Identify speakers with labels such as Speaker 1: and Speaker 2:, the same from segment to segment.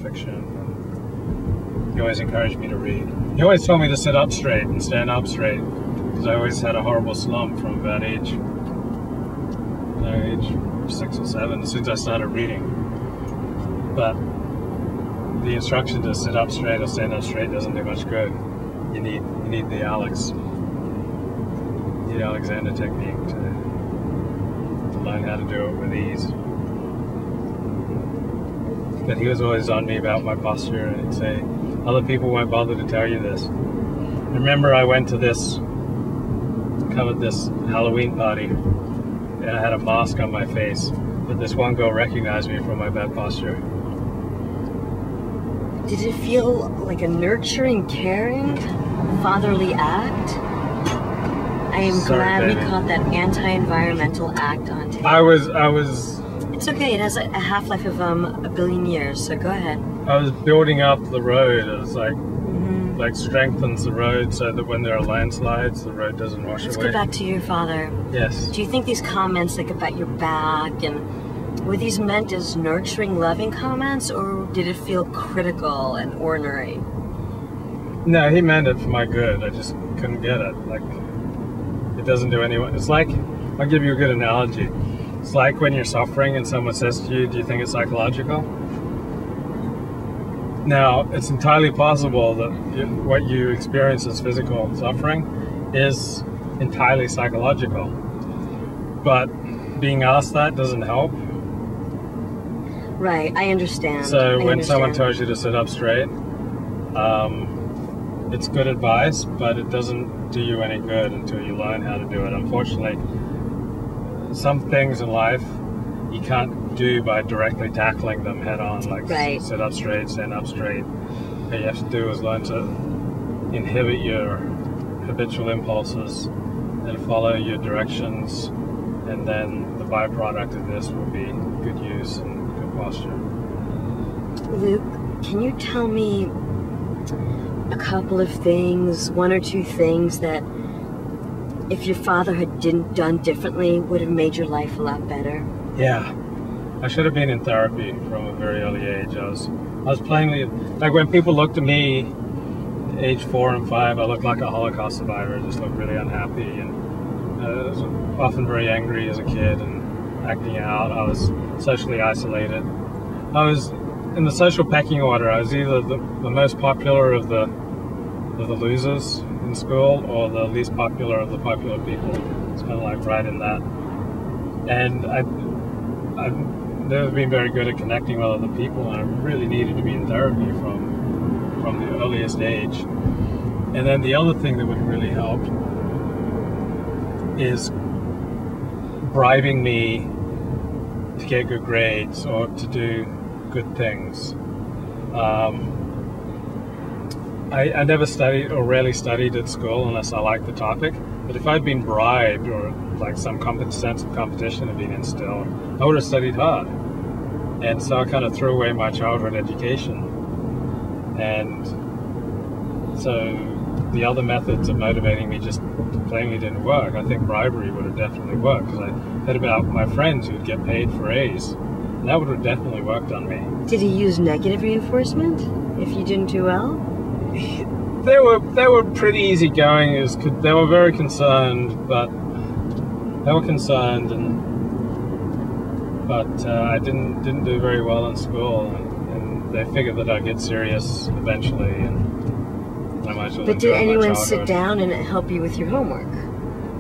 Speaker 1: fiction. He always encouraged me to read. He always told me to sit up straight and stand up straight, because I always had a horrible slump from about age 6 or 7, as soon as I started reading. But the instruction to sit up straight or stand up straight doesn't do much good. You need the Alexander technique to learn how to do it with ease. But he was always on me about my posture, and he'd say, other people won't bother to tell you this. Remember, I went to this Halloween party, and I had a mask on my face, but this one girl recognized me from my bad posture.
Speaker 2: Did it feel like a nurturing, caring, fatherly act? I am glad we caught that anti-environmental act on tape.
Speaker 1: I was.
Speaker 2: It's okay. It has a half-life of a billion years. So go ahead.
Speaker 1: I was building up the road. It was like strengthens the road so that when there are landslides, the road doesn't wash away.
Speaker 2: Let's go back to your father.
Speaker 1: Yes.
Speaker 2: Do you think these comments, like about your back, and were these meant as nurturing, loving comments, or did it feel critical and ornery?
Speaker 1: No, he meant it for my good. I just couldn't get it. Like, it doesn't do anyone. It's like, I'll give you a good analogy. It's like when you're suffering and someone says to you, do you think it's psychological? Now, it's entirely possible that what you experience as physical suffering is entirely psychological. But being asked that doesn't help.
Speaker 2: Right, I understand.
Speaker 1: So when someone tells you to sit up straight, it's good advice, but it doesn't do you any good until you learn how to do it. Unfortunately, some things in life you can't do by directly tackling them head on, like sit up straight, stand up straight. What you have to do is learn to inhibit your habitual impulses and follow your directions, and then the byproduct of this will be good use and good posture.
Speaker 2: Luke, can you tell me a couple of things, one or two things that if your father had done differently would have made your life a lot better?
Speaker 1: Yeah, I should have been in therapy from a very early age. I was plainly, like when people looked at me age 4 and 5, I looked like a Holocaust survivor. I just looked really unhappy, and I was often very angry as a kid and acting out. I was socially isolated. I was in the social pecking order. I was either the most popular of the losers in school or the least popular of the popular people. It's kind of like right in that. And I've never been very good at connecting with other people, and I really needed to be in therapy from the earliest age. And then the other thing that would really help is bribing me to get good grades or to do good things. I never studied or rarely studied at school unless I liked the topic, but if I'd been bribed or like some sense of competition had been instilled, I would have studied hard. And so I kind of threw away my childhood education. And so the other methods of motivating me just plainly didn't work. I think bribery would have definitely worked, because I heard about my friends who'd get paid for A's. And that would have definitely worked on me.
Speaker 2: Did he use negative reinforcement if you didn't do well?
Speaker 1: They were pretty easygoing. They were very concerned, but I didn't do very well in school, and they figured that I'd get serious eventually, and I might as well.
Speaker 2: But did anyone sit down and help you with your homework?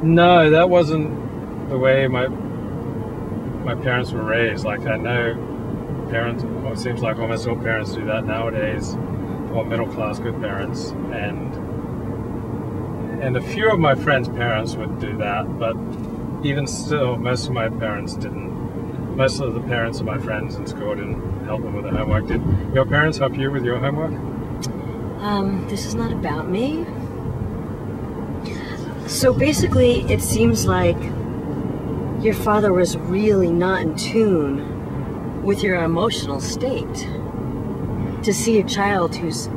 Speaker 1: No, that wasn't the way my parents were raised. Like, I know parents, well, it seems like almost all parents do that nowadays, or middle-class good parents, and a few of my friends' parents would do that, but even still, most of my parents didn't. Most of the parents of my friends in school didn't help them with their homework. Did your parents help you with your homework?
Speaker 2: This is not about me. So basically, it seems like your father was really not in tune with your emotional state. To see a child who's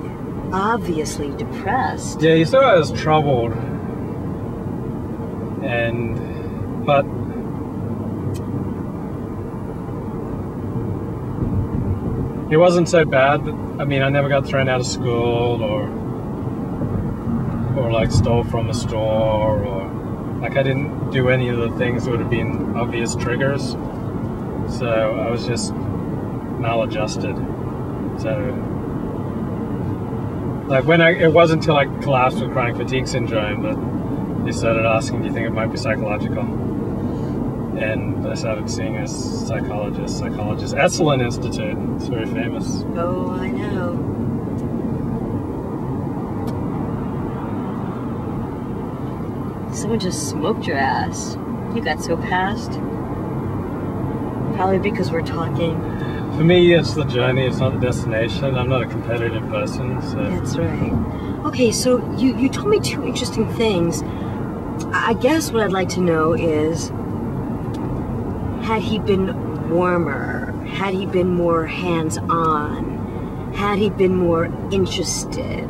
Speaker 2: obviously depressed.
Speaker 1: Yeah, you saw I was troubled. But It wasn't so bad. I mean, I never got thrown out of school or like stole from a store, or like I didn't do any of the things that would have been obvious triggers. So I was just maladjusted. So like it wasn't until I collapsed with chronic fatigue syndrome that they started asking, do you think it might be psychological? And I started seeing a psychologist, Esalen Institute. It's very famous.
Speaker 2: Oh, I know. Someone just smoked your ass. You got so passed. Probably because we're talking.
Speaker 1: For me, it's the journey, it's not the destination. I'm not a competitive person, so...
Speaker 2: That's right. Okay, so you told me two interesting things. I guess what I'd like to know is, had he been warmer? Had he been more hands-on? Had he been more interested?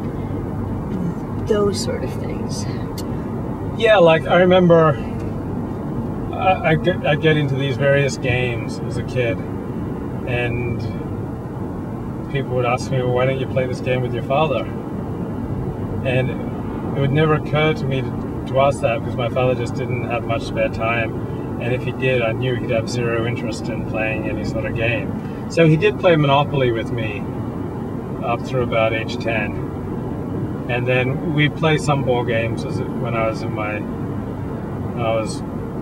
Speaker 2: Those sort of things.
Speaker 1: Yeah, like I remember I get into these various games as a kid, and people would ask me, well, why don't you play this game with your father? And it would never occur to me to ask that, because my father just didn't have much spare time, and if he did, I knew he'd have zero interest in playing any sort of game. So he did play Monopoly with me up through about age 10. And then we'd play some board games when I was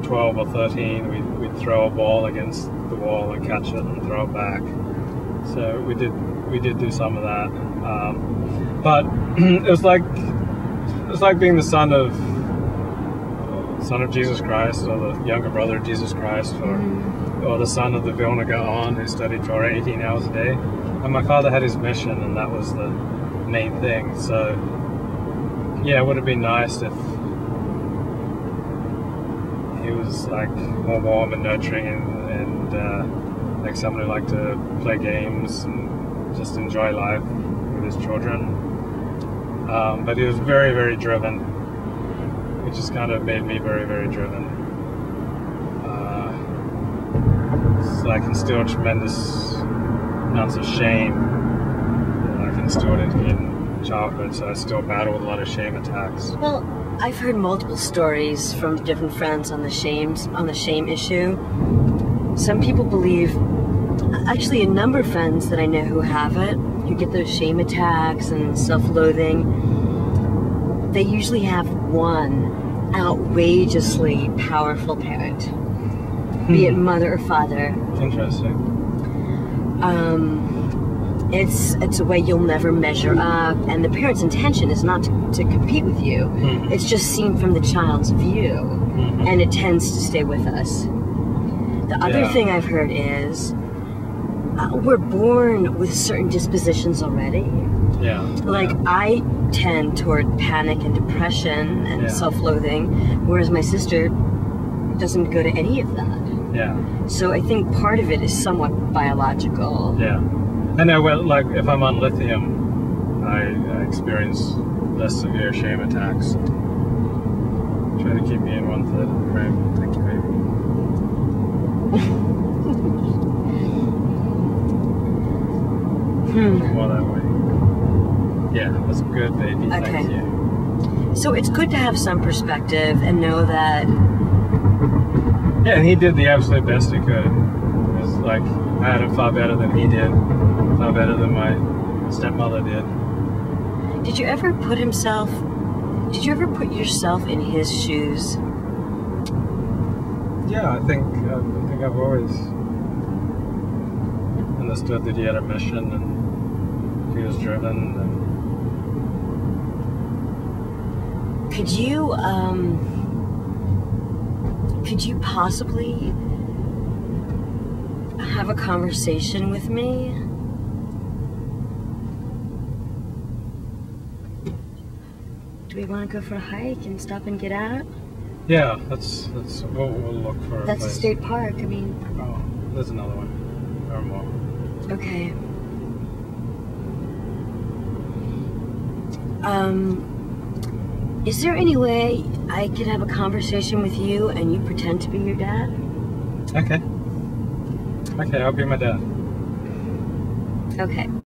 Speaker 1: 12 or 13. We'd throw a ball against the wall and catch it and throw it back. So we did do some of that. But it was like being the son of Jesus Christ, or the younger brother of Jesus Christ, or the son of the Vilna Gaon who studied Torah 18 hours a day. And my father had his mission, and that was the main thing. So yeah, it would have been nice if he was like more warm and nurturing, and like someone who liked to play games and just enjoy life with his children. But he was very, very driven, which just kind of made me very, very driven. So I can instill tremendous amounts of shame. I can instill it into me in childhood, so I still battle with a lot of shame attacks.
Speaker 2: Well, I've heard multiple stories from different friends on the shame issue. Some people believe, actually a number of friends that I know who have it, who get those shame attacks and self-loathing, they usually have one outrageously powerful parent, be it mother or father.
Speaker 1: Interesting.
Speaker 2: It's a way you'll never measure up, and the parent's intention is not to compete with you. It's just seen from the child's view, and it tends to stay with us. The other thing I've heard is we're born with certain dispositions already. Yeah. Like I tend toward panic and depression and self-loathing, whereas my sister doesn't go to any of that. Yeah. So I think part of it is somewhat biological. Yeah. I know, well, like if I'm on lithium, I experience less severe shame attacks. Try to keep me in 1/3 of the frame. Thank you, baby. More that way. Yeah, that's good, baby. Okay. Thank you. So it's good to have some perspective and know that.
Speaker 1: Yeah, and he did the absolute best he could. It was like I had it far better than he did. Far better than my stepmother did.
Speaker 2: Did you ever put yourself in his shoes?
Speaker 1: Yeah, I think I've always understood that he had a mission and he was driven. And
Speaker 2: could you possibly have a conversation with me? Do we want to go for a hike and stop and get out?
Speaker 1: Yeah, we'll look for a place.
Speaker 2: That's a state park, I mean.
Speaker 1: Oh, there's another one. Or more.
Speaker 2: Okay. Is there any way I could have a conversation with you and you pretend to be your dad?
Speaker 1: Okay. Okay, I'll be my dad.
Speaker 2: Okay.